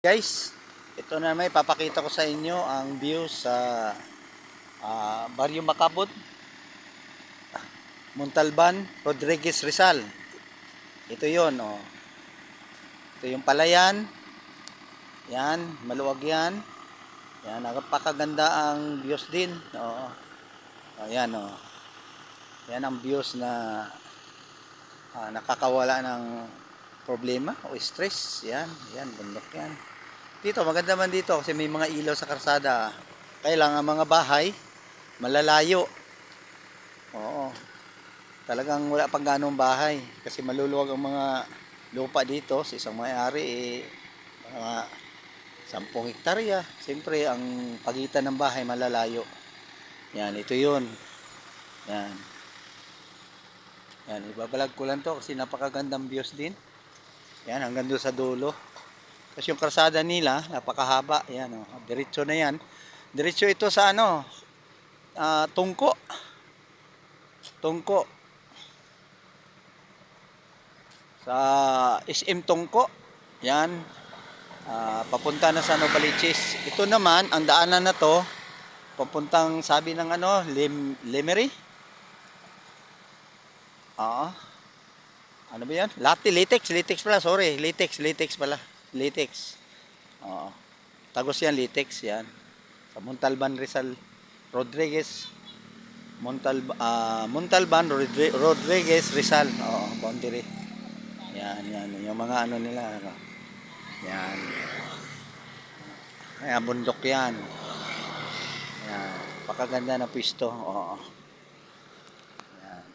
Guys, ito na may papakita ko sa inyo ang view sa Barrio Macabud, Montalban, Rodriguez, Rizal. Ito yon, oh. Ito yung palayan. Yan, maluwag yan. Yan, napakaganda ang views din. Oo. Ayan, oh. Yan ang views na nakakawala ng problema o stress. Yan, yan, bundok yan. Dito, maganda man dito kasi may mga ilaw sa karsada. Kailangan mga bahay, malalayo. Oo. Talagang wala pang ganong bahay. Kasi maluluwag ang mga lupa dito sa isang may-ari. Mga 10 hektarya. Siyempre, ang pagitan ng bahay malalayo. Yan, ito yun. Yan. Yan, ibabalag ko lang to kasi napakagandang views din. Yan, hanggang doon sa dulo. Kasi yung karsada nila, napakahaba. Yan, oh. Diretso na yan. Diretso ito sa ano, Tungko. Tungko. Sa SM Tungko. Yan. Papunta na sa Novaliches. Ito naman, ang daanan na to, papuntang sabi ng ano, Lemery. Ano ba yan? Latex pala, sorry. Latex pala. Latex. Oo. Tagos yan, Latex yan. Sa Montalban, Rizal, Rodriguez. Montalban, Rodriguez, Rizal. Oo, boundary. Yan. Yung mga ano nila. Ano. Yan. Ayan, bundok yan. Yan. Pakaganda ng pwesto. Oo. Yan.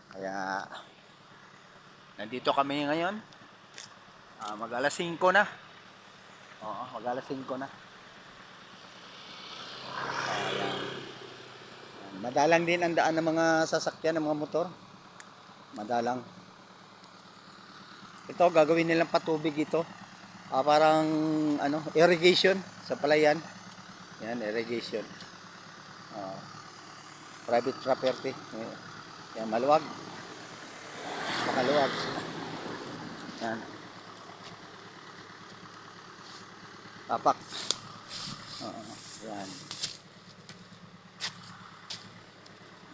Kaya, nandito kami ngayon. Mag-alas 5 na. Oo, mag-alas 5 na. Ayan. Madalang din ang daan ng mga sasakyan, ng mga motor. Madalang. Ito, gagawin nilang patubig ito. Parang ano, irrigation sa palayan. Yan, irrigation. Private property. Yan, maluwag. Makaluwag. Yan. Tapak. Yan.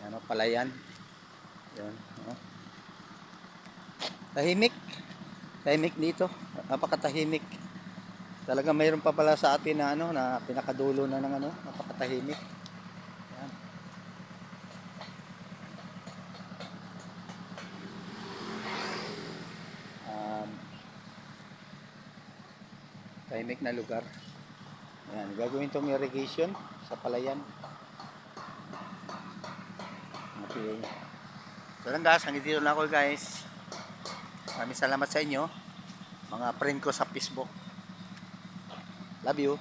Yan o, palayan. Yan. Tahimik. Tahimik dito. Napakatahimik. Talaga mayroon pa pala sa atin na ano, na pinakadulo na ng ano, napakatahimik. Yan. Tahimik na lugar. Yan, gagawin tong irrigation sa palayan. Okay. So lang guys, hanggang dito na ako guys. Maraming salamat sa inyo, mga friend ko sa Facebook. Love you.